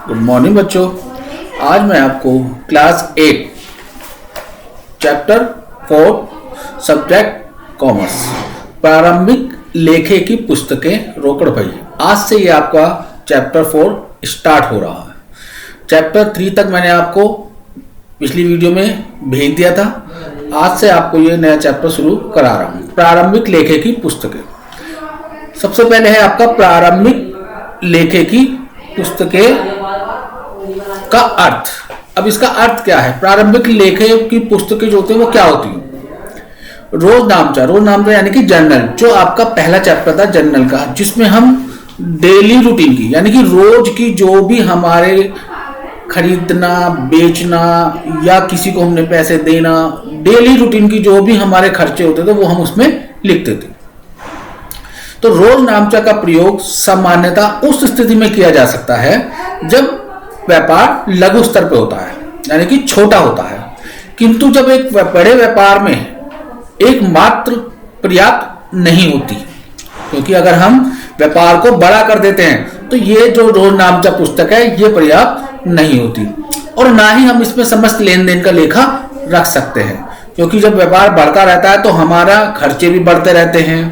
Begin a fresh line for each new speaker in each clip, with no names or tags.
Good morning बच्चों। आज मैं आपको क्लास 8 चैप्टर 4 सब्जेक्ट कॉमर्स प्रारंभिक लेखे की पुस्तकें रोकड़ भाई, आज से ये आपका चैप्टर 4 स्टार्ट हो रहा है। चैप्टर 3 तक मैंने आपको पिछली वीडियो में भेज दिया था। आज से आपको ये नया चैप्टर शुरू करा रहा हूँ, प्रारंभिक लेखे की पुस्तकें। सबसे पहले है आपका प्रारंभिक लेखे की पुस्तकें का अर्थ। अब इसका अर्थ क्या है? प्रारंभिक लेखे की पुस्तकें जो होती है वो क्या होती है? रोज नामचा यानी कि जर्नल, जो आपका पहला चैप्टर था जर्नल का, जिसमें हम डेली रूटीन की यानी कि रोज की जो भी हमारे खरीदना बेचना या किसी को हमने पैसे देना, डेली रूटीन की जो भी हमारे खर्चे होते थे वो हम उसमें लिखते थे। तो रोज नामचा का प्रयोग सामान्यतः उस स्थिति में किया जा सकता है जब व्यापार लघु स्तर पे होता है, यानी कि छोटा होता है, किंतु जब एक बड़े व्यापार में एक मात्र पर्याप्त नहीं होती, क्योंकि अगर हम व्यापार को बड़ा कर देते हैं तो ये जो रोज नामचा पुस्तक है ये पर्याप्त नहीं होती, और ना ही हम इसमें समस्त लेन देन का लेखा रख सकते हैं, क्योंकि जब व्यापार बढ़ता रहता है तो हमारा खर्चे भी बढ़ते रहते हैं,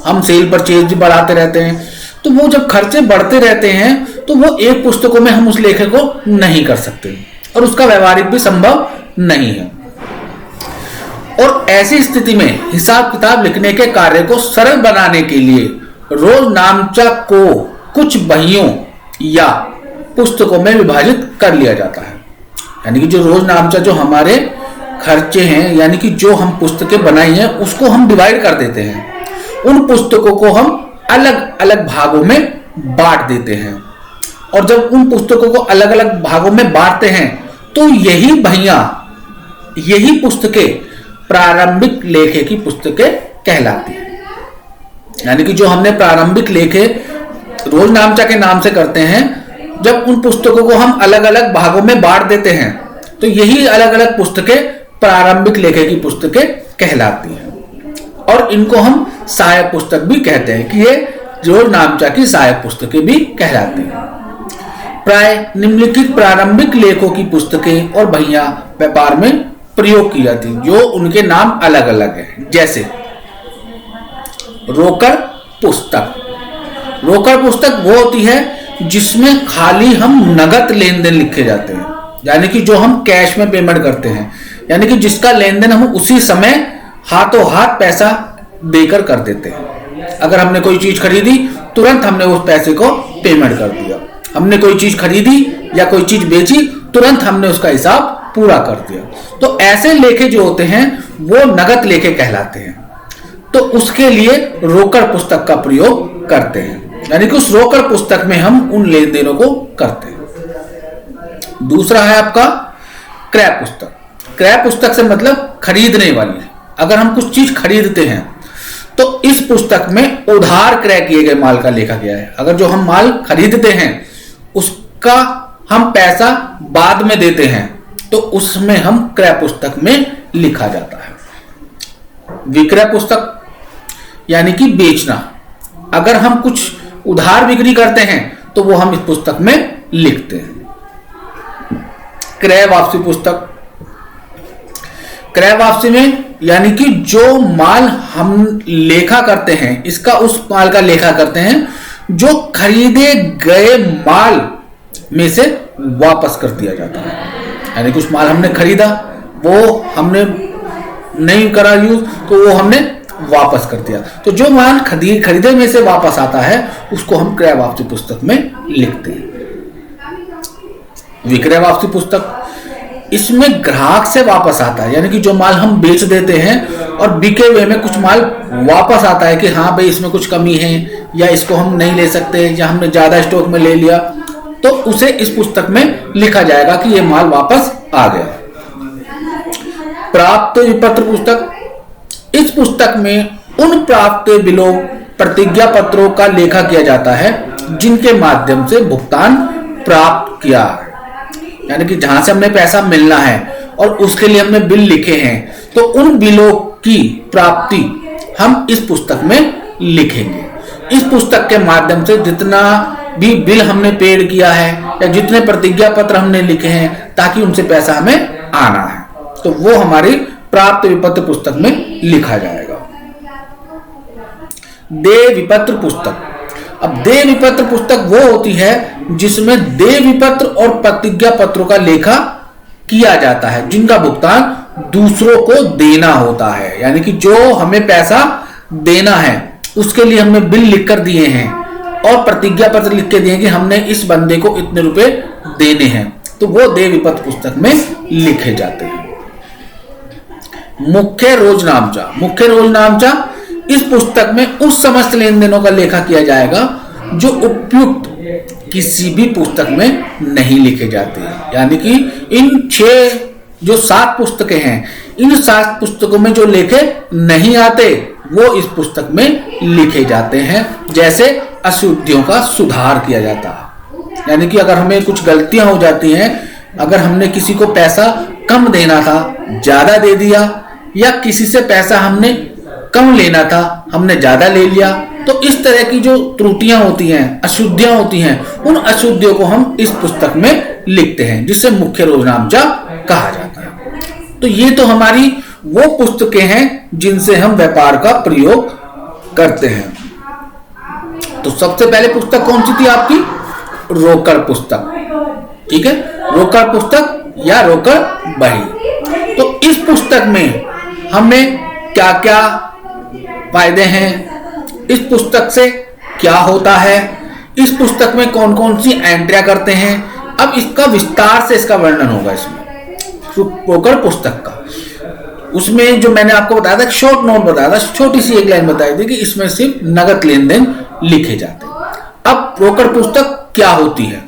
हम सेल परचेज भी बढ़ाते रहते हैं। तो वो जब खर्चे बढ़ते रहते हैं तो वो एक पुस्तकों में हम उस लेखे को नहीं कर सकते और उसका व्यवहारिक भी संभव नहीं है। और ऐसी स्थिति में हिसाब किताब लिखने के कार्य को सरल बनाने के लिए रोज नामचा को कुछ बहियों या पुस्तकों में विभाजित कर लिया जाता है। यानी कि जो रोज नामचा जो हमारे खर्चे हैं, यानी कि जो हम पुस्तकें बनाई हैं उसको हम डिवाइड कर देते हैं, उन पुस्तकों को हम अलग अलग भागों में बांट देते हैं। और जब उन पुस्तकों को अलग अलग भागों में बांटते हैं तो यही बहियां, यही पुस्तकें प्रारंभिक लेखे की पुस्तकें कहलाती हैं। यानी कि जो हमने प्रारंभिक लेखे रोज नामचा के नाम से करते हैं, जब उन पुस्तकों को हम अलग अलग भागों में बांट देते हैं तो यही अलग अलग पुस्तकें प्रारंभिक लेखे की पुस्तकें कहलाती हैं। और इनको हम सहायक पुस्तक भी कहते हैं कि ये रोज नामचा की सहायक पुस्तकें भी कहलाती हैं। प्राय निम्नलिखित प्रारंभिक लेखों की पुस्तकें और बहियां व्यापार में प्रयोग की जाती हैं, जो उनके नाम अलग अलग हैं। जैसे रोकड़ पुस्तक। रोकड़ पुस्तक वो होती है जिसमें खाली हम नगद लेन देन लिखे जाते हैं, यानी कि जो हम कैश में पेमेंट करते हैं, यानी कि जिसका लेन देन हम उसी समय हाथों हाथ पैसा देकर कर देते हैं। अगर हमने कोई चीज खरीदी तुरंत हमने उस पैसे को पेमेंट कर दिया, हमने कोई चीज खरीदी या कोई चीज बेची तुरंत हमने उसका हिसाब पूरा कर दिया। तो ऐसे लेखे जो होते हैं वो नगद लेखे कहलाते हैं। तो उसके लिए रोकड़ पुस्तक का प्रयोग करते हैं, यानी कि उस रोकड़ पुस्तक में हम उन लेन देनों को करते हैं। दूसरा है आपका क्रय पुस्तक। क्रय पुस्तक से मतलब खरीदने वाली। अगर हम कुछ चीज खरीदते हैं तो इस पुस्तक में उधार क्रय किए गए माल का लेखा गया है। अगर जो हम माल खरीदते हैं उसका हम पैसा बाद में देते हैं तो उसमें हम क्रय पुस्तक में लिखा जाता है। विक्रय पुस्तक यानी कि बेचना। अगर हम कुछ उधार बिक्री करते हैं तो वो हम इस पुस्तक में लिखते हैं। क्रय वापसी पुस्तक। क्रय वापसी में यानी कि जो माल हम लेखा करते हैं इसका उस माल का लेखा करते हैं जो खरीदे गए माल में से वापस कर दिया जाता है। यानी कुछ माल हमने खरीदा, वो हमने नहीं करा यूज तो वो हमने वापस कर दिया, तो जो माल खरीदे में से वापस आता है उसको हम क्रय वापसी पुस्तक में लिखते हैं। विक्रय वापसी पुस्तक, इसमें ग्राहक से वापस आता है, यानी कि जो माल हम बेच देते हैं और बिके हुए में कुछ माल वापस आता है कि हाँ भाई इसमें कुछ कमी है या इसको हम नहीं ले सकते या हमने ज्यादा स्टॉक में ले लिया, तो उसे इस पुस्तक में लिखा जाएगा कि ये माल वापस आ गया। प्राप्त विपत्र पुस्तक। इस पुस्तक में उन प्राप्त बिलों प्रतिज्ञा पत्रों का लेखा किया जाता है जिनके माध्यम से भुगतान प्राप्त किया है, यानी कि जहां से हमने पैसा मिलना है और उसके लिए हमने बिल लिखे हैं, तो उन बिलों की प्राप्ति हम इस पुस्तक में लिखेंगे। इस पुस्तक के माध्यम से जितना भी बिल हमने पेड किया है या जितने प्रतिज्ञा पत्र हमने लिखे हैं ताकि उनसे पैसा हमें आना है, तो वो हमारी प्राप्त विपत्र पुस्तक में लिखा जाएगा। देय विपत्र पुस्तक। अब देय विपत्र पुस्तक वो होती है जिसमें देय विपत्र और प्रतिज्ञा पत्रों का लेखा किया जाता है, जिनका भुगतान दूसरों को देना होता है। यानी कि जो हमें पैसा देना है उसके लिए हमने बिल लिख कर दिए हैं और प्रतिज्ञा पत्र लिख के दिए कि हमने इस बंदे को इतने रुपए देने हैं, तो वो देय विपत्र पुस्तक में लिखे जाते हैं। मुख्य रोजनामचा। मुख्य रोजनामचा, इस पुस्तक में उस समस्त लेन देनों का लेखा किया जाएगा जो उपयुक्त किसी भी पुस्तक में नहीं लिखे जाते हैं। यानी कि इन 7 पुस्तकें हैं, इन 7 पुस्तकों में जो लेखे नहीं आते वो इस पुस्तक में लिखे जाते हैं। जैसे अशुद्धियों का सुधार किया जाता है, यानी कि अगर हमें कुछ गलतियां हो जाती हैं, अगर हमने किसी को पैसा कम देना था ज्यादा दे दिया, या किसी से पैसा हमने कम लेना था हमने ज्यादा ले लिया, तो इस तरह की जो त्रुटियां होती हैं, अशुद्धियां होती हैं, उन अशुद्धियों को हम इस पुस्तक में लिखते हैं, जिससे मुख्य रोजनामचा कहा जाता है। तो ये तो हमारी वो पुस्तकें हैं जिनसे हम व्यापार का प्रयोग करते हैं। तो सबसे पहले पुस्तक कौन सी थी आपकी? रोकड़ पुस्तक। ठीक है, रोकड़ पुस्तक या रोकड़ बही। तो इस पुस्तक में हमें क्या क्या फायदे हैं, इस पुस्तक से क्या होता है, इस पुस्तक में कौन कौन सी एंट्रियां करते हैं, अब इसका विस्तार से इसका वर्णन होगा इसमें रोकड़ पुस्तक का। उसमें जो मैंने आपको बताया था, शॉर्ट नोट बताया था, छोटी सी एक लाइन बताई थी कि इसमें सिर्फ नगद लेन देन लिखे जाते हैं। अब रोकड़ पुस्तक क्या होती है,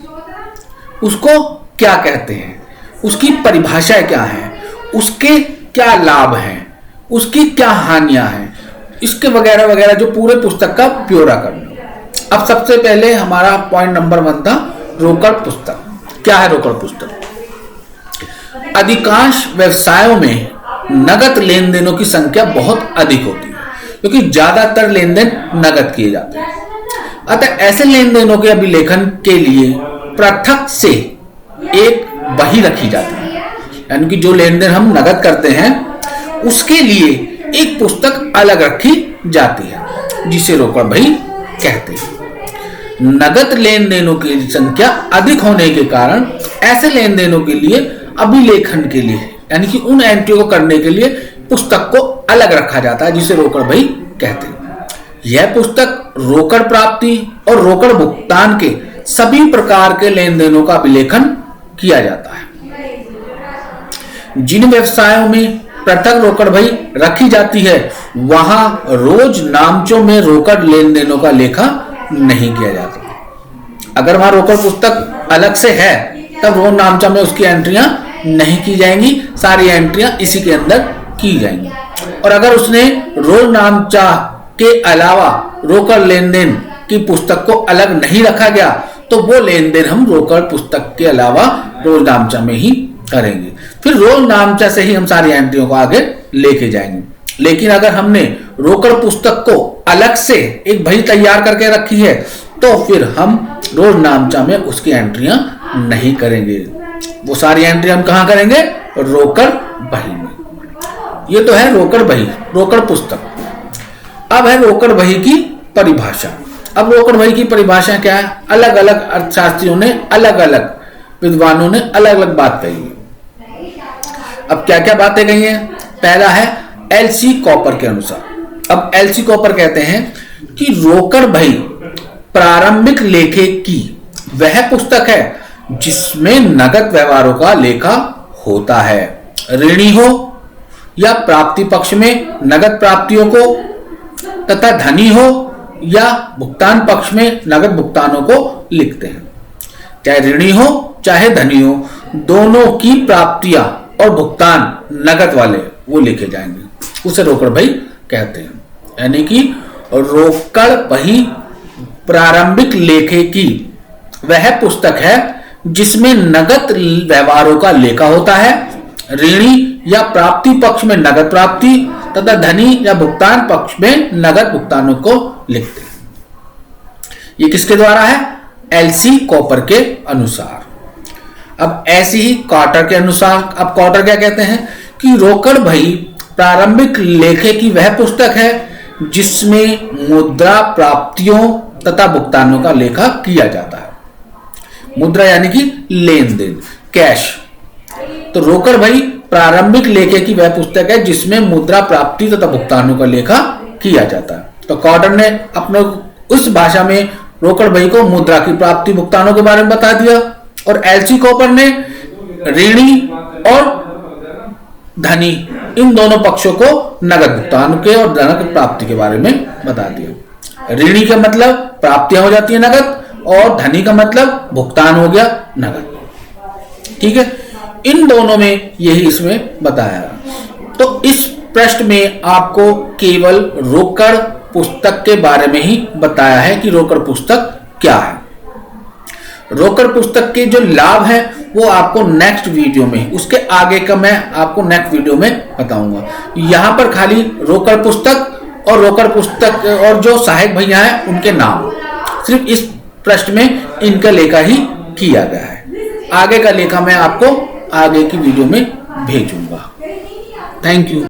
उसको क्या कहते हैं, उसकी परिभाषा क्या है, उसके क्या लाभ हैं, उसकी क्या हानियां हैं, इसके वगैरह वगैरह जो पूरे पुस्तक का ब्यौरा करना। अब सबसे पहले हमारा पॉइंट नंबर 1 था रोकड़ पुस्तक। क्या है रोकड़ पुस्तक? अधिकांश व्यवसायों में नगद लेन देनों की संख्या बहुत अधिक होती है, क्योंकि ज्यादातर लेन देन नगद किए जाते हैं। अतः ऐसे लेन देनों के अभिलेखन के लिए पृथक से एक बही रखी जाती है। यानी कि जो लेन देन हम नगद करते हैं उसके लिए एक पुस्तक अलग रखी जाती है, जिसे रोकड़ बही कहते हैं। नगद लेन देनों की संख्या अधिक होने के कारण ऐसे लेन देनों के लिए अभिलेखन के लिए, यानी कि उन एंट्री को करने के लिए पुस्तक को अलग रखा जाता है, जिसे रोकड़ बही कहते हैं। यह पुस्तक रोकड़ प्राप्ति और रोकड़ भुगतान के सभी प्रकार के लेन देनों का अभिलेखन किया जाता है। जिन व्यवसायों में पृथक रोकड़ बही रखी जाती है वहां रोज नामचों में रोकड़ लेन देनों का लेखा नहीं किया जाता। अगर वहां रोकड़ पुस्तक अलग से है तब रोज नामचा में उसकी एंट्रियां नहीं की जाएंगी, सारी एंट्रियां इसी के अंदर की जाएंगी। और अगर उसने रोज नामचा के अलावा रोकड़ लेन देन की पुस्तक को अलग नहीं रखा गया तो वो लेन देन हम रोकड़ पुस्तक के अलावा रोज नामचा में ही करेंगे। फिर रोज नामचा से ही हम सारी एंट्रियों को आगे लेके जाएंगे। लेकिन अगर हमने रोकड़ पुस्तक को अलग से एक बही तैयार करके रखी है तो फिर हम रोज नामचा में उसकी एंट्रियां नहीं करेंगे, वो सारी एंट्री हम कहां करेंगे? रोकड़ बही में। ये तो है रोकड़ बही, रोकड़ पुस्तक। अब है रोकड़ बही की परिभाषा। अब रोकड़ बही की परिभाषा क्या है? अलग अलग अर्थशास्त्रियों ने, अलग अलग विद्वानों ने अलग अलग बात कही है। अब क्या क्या बातें कही हैं? पहला है एलसी कॉपर के अनुसार। अब एलसी कॉपर कहते हैं कि रोकड़ बही प्रारंभिक लेखे की वह पुस्तक है जिसमें नगद व्यवहारों का लेखा होता है। ऋणी हो या प्राप्ति पक्ष में नगद प्राप्तियों को तथा धनी हो या भुगतान पक्ष में नगद भुगतानों को लिखते हैं। चाहे ऋणी हो चाहे धनी हो, दोनों की प्राप्तियां और भुगतान नगद वाले वो लिखे जाएंगे, उसे रोकड़ बही कहते हैं। यानी कि रोकड़ बही प्रारंभिक लेखे की वह पुस्तक है जिसमें नगद व्यवहारों का लेखा होता है। ऋणी या प्राप्ति पक्ष में नगद प्राप्ति तथा धनी या भुगतान पक्ष में नगद भुगतानों को लिखते हैं। ये किसके द्वारा है? एलसी कॉपर के अनुसार। अब ऐसे ही कॉटर के अनुसार, अब कॉटर क्या कहते हैं कि रोकड़ भई प्रारंभिक लेखे की वह पुस्तक है जिसमें मुद्रा प्राप्तियों तथा भुगतानों का लेखा किया जाता है। मुद्रा यानी कि लेन देन, कैश। तो रोकड़ भई प्रारंभिक लेखे की वह पुस्तक है जिसमें मुद्रा प्राप्ति तथा भुगतानों का लेखा किया जाता है। तो कॉटन ने अपने उस भाषा में रोकड़ भई को मुद्रा की प्राप्ति भुगतानों के बारे में बता दिया, और एलसी कॉपर ने ऋणी और धनी इन दोनों पक्षों को नगद भुगतान के और धन प्राप्ति के बारे में बता दिया। ऋणी का मतलब प्राप्तियां हो जाती है नगद, और धनी का मतलब भुगतान हो गया नगद। ठीक है, इन दोनों में यही इसमें बताया। तो इस प्रश्न में आपको केवल रोकड़ पुस्तक के बारे में ही बताया है कि रोकड़ पुस्तक क्या है। रोकड़ पुस्तक के जो लाभ है वो आपको नेक्स्ट वीडियो में, उसके आगे का मैं आपको नेक्स्ट वीडियो में बताऊंगा। यहां पर खाली रोकड़ पुस्तक और जो सहायक भैया हैं उनके नाम, सिर्फ इस प्रश्न में इनका लेखा ही किया गया है। आगे का लेखा मैं आपको आगे की वीडियो में भेजूंगा। Thank you.